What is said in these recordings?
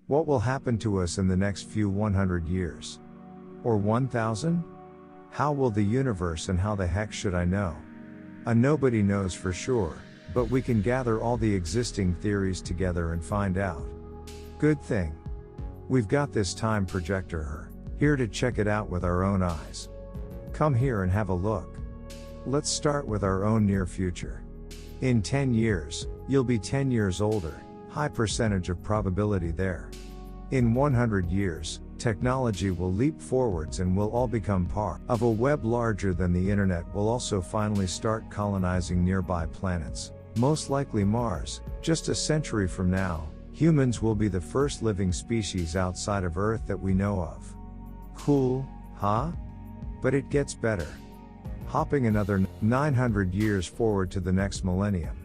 What will happen to us in the next few 100 years? Or 1,000? How will the universe, and how the heck should I know? Nobody knows for sure, but we can gather all the existing theories together and find out. Good thing we've got this time projector here to check it out with our own eyes. Come here and have a look. Let's start with our own near future. In 10 years, you'll be 10 years older, high percentage of probability there. In 100 years, technology will leap forwards and we'll all become part of a web larger than the internet. We'll also finally start colonizing nearby planets, most likely Mars. Just a century from now, humans will be the first living species outside of Earth that we know of. Cool, huh? But it gets better. Hopping another 900 years forward to the next millennium.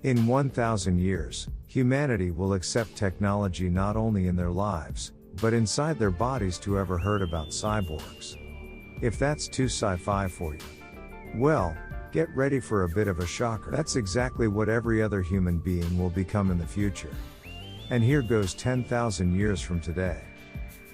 In 1,000 years, humanity will accept technology not only in their lives, but inside their bodies. To ever heard about cyborgs? If that's too sci-fi for you, well, get ready for a bit of a shocker. That's exactly what every other human being will become in the future. And here goes 10,000 years from today.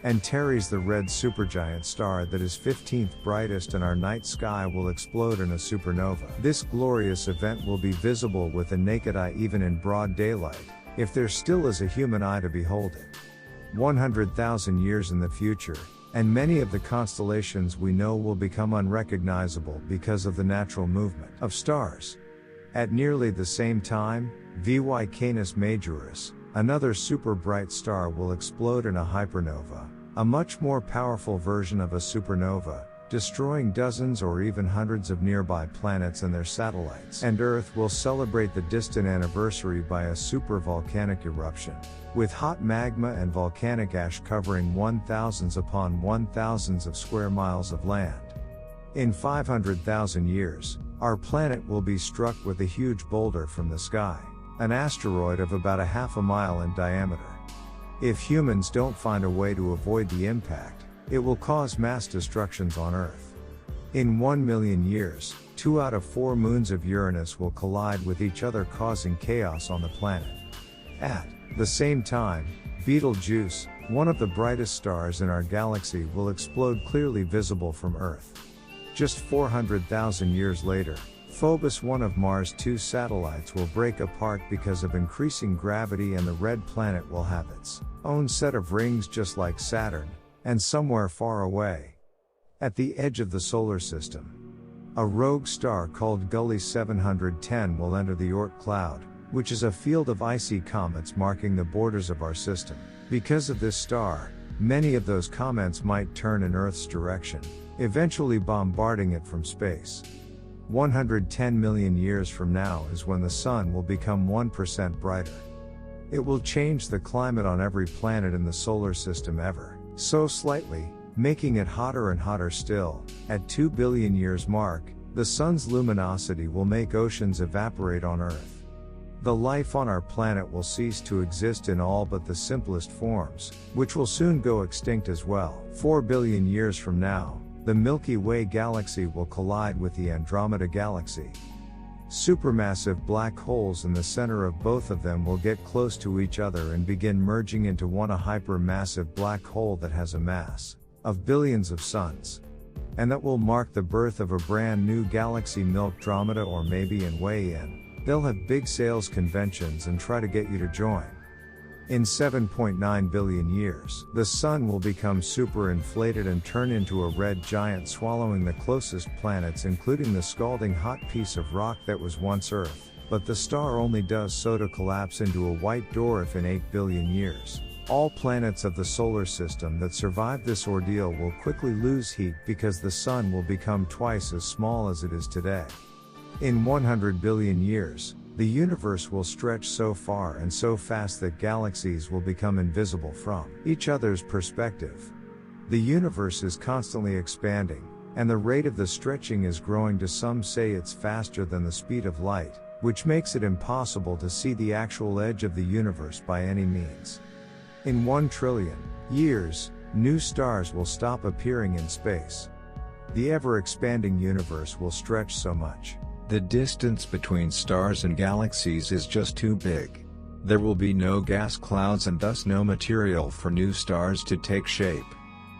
Antares, the red supergiant star that is 15th brightest in our night sky, will explode in a supernova. This glorious event will be visible with the naked eye even in broad daylight, if there still is a human eye to behold it. 100,000 years in the future, and many of the constellations we know will become unrecognizable because of the natural movement of stars. At nearly the same time, VY Canis Majoris, another super bright star, will explode in a hypernova, a much more powerful version of a supernova, destroying dozens or even hundreds of nearby planets and their satellites. And Earth will celebrate the distant anniversary by a supervolcanic eruption, with hot magma and volcanic ash covering 1,000s upon 1,000s of square miles of land. In 500,000 years, our planet will be struck with a huge boulder from the sky, an asteroid of about a half a mile in diameter. If humans don't find a way to avoid the impact, it will cause mass destructions on Earth. In 1 million years, 2 out of 4 moons of Uranus will collide with each other, causing chaos on the planet. At the same time, Betelgeuse, one of the brightest stars in our galaxy, will explode, clearly visible from Earth. Just 400,000 years later, Phobos, one of Mars' 2 satellites, will break apart because of increasing gravity, and the red planet will have its own set of rings just like Saturn, and somewhere far away, at the edge of the solar system, a rogue star called Gully 710 will enter the Oort cloud, which is a field of icy comets marking the borders of our system. Because of this star, many of those comets might turn in Earth's direction, eventually bombarding it from space. 110 million years from now is when the sun will become 1% brighter. It will change the climate on every planet in the solar system ever so slightly, making it hotter and hotter still. At 2 billion years mark, the sun's luminosity will make oceans evaporate on Earth. The life on our planet will cease to exist in all but the simplest forms, which will soon go extinct as well. 4 billion years from now, the Milky Way galaxy will collide with the Andromeda galaxy. Supermassive black holes in the center of both of them will get close to each other and begin merging into one, a hypermassive black hole that has a mass of billions of suns. And that will mark the birth of a brand new galaxy, Milkdromeda, or maybe in way in. They'll have big sales conventions and try to get you to join. In 7.9 billion years, the sun will become superinflated and turn into a red giant, swallowing the closest planets, including the scalding hot piece of rock that was once Earth. But the star only does so to collapse into a white dwarf in 8 billion years. All planets of the solar system that survive this ordeal will quickly lose heat because the sun will become twice as small as it is today. In 100 billion years, the universe will stretch so far and so fast that galaxies will become invisible from each other's perspective. The universe is constantly expanding, and the rate of the stretching is growing. To some say it's faster than the speed of light, which makes it impossible to see the actual edge of the universe by any means. In 1 trillion years, new stars will stop appearing in space. The ever-expanding universe will stretch so much the distance between stars and galaxies is just too big. There will be no gas clouds and thus no material for new stars to take shape.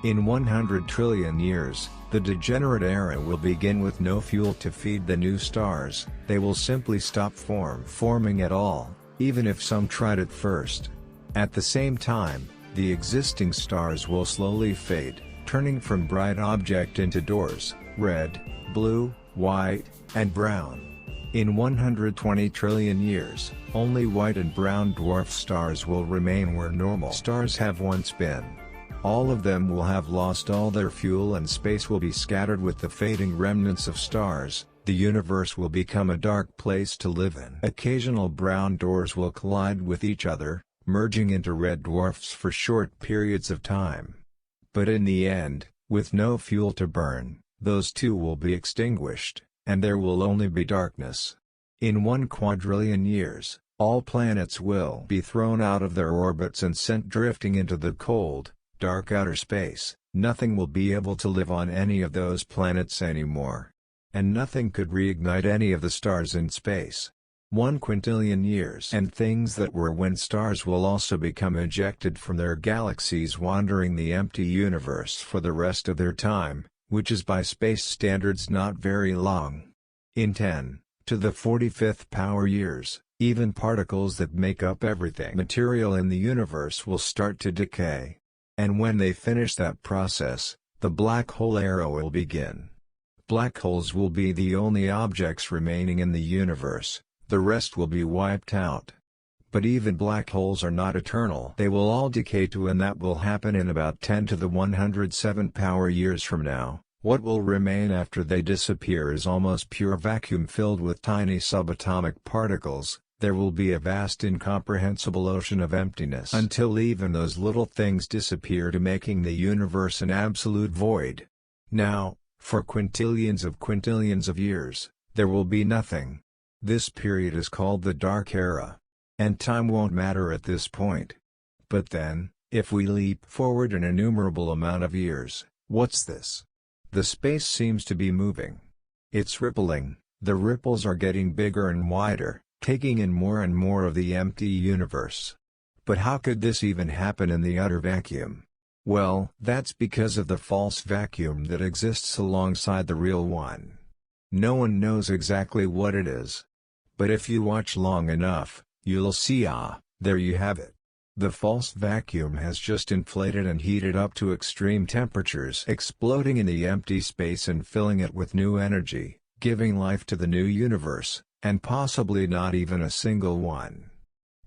In 100 trillion years, the degenerate era will begin with no fuel to feed the new stars. They will simply stop forming at all, even if some tried at first. At the same time, the existing stars will slowly fade, turning from bright object into dwarfs, red, blue, white, and brown. In 120 trillion years, only white and brown dwarf stars will remain where normal stars have once been. All of them will have lost all their fuel and space will be scattered with the fading remnants of stars. The universe will become a dark place to live in. Occasional brown dwarfs will collide with each other, merging into red dwarfs for short periods of time. But in the end, with no fuel to burn, those two will be extinguished, and there will only be darkness. In 1 quadrillion years, all planets will be thrown out of their orbits and sent drifting into the cold, dark outer space. Nothing will be able to live on any of those planets anymore. And nothing could reignite any of the stars in space. 1 quintillion years and things that were once stars will also become ejected from their galaxies, wandering the empty universe for the rest of their time, which is by space standards not very long. In 10 to the 45th power years, even particles that make up everything material in the universe will start to decay. And when they finish that process, the black hole era will begin. Black holes will be the only objects remaining in the universe, the rest will be wiped out. But even black holes are not eternal. They will all decay too, and that will happen in about 10 to the 107 power years from now. What will remain after they disappear is almost pure vacuum filled with tiny subatomic particles. There will be a vast incomprehensible ocean of emptiness until even those little things disappear, to making the universe an absolute void. Now, for quintillions of years, there will be nothing. This period is called the Dark Era. And time won't matter at this point. But then, if we leap forward an innumerable amount of years, what's this? The space seems to be moving. It's rippling, the ripples are getting bigger and wider, taking in more and more of the empty universe. But how could this even happen in the utter vacuum? Well, that's because of the false vacuum that exists alongside the real one. No one knows exactly what it is. But if you watch long enough, you'll see, there you have it. The false vacuum has just inflated and heated up to extreme temperatures, exploding in the empty space and filling it with new energy, giving life to the new universe, and possibly not even a single one.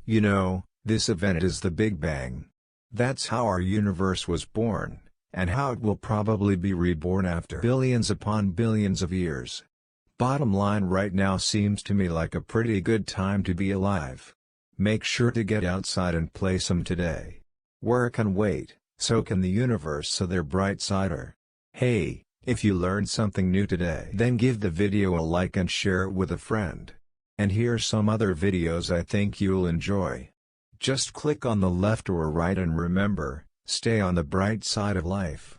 You know, this event is the Big Bang. That's how our universe was born, and how it will probably be reborn after billions upon billions of years. Bottom line, right now seems to me like a pretty good time to be alive. Make sure to get outside and play some today. Work can wait, so can the universe, so they're bright sider. Hey, if you learned something new today, then give the video a like and share it with a friend. And here's some other videos I think you'll enjoy. Just click on the left or right, and remember, stay on the bright side of life.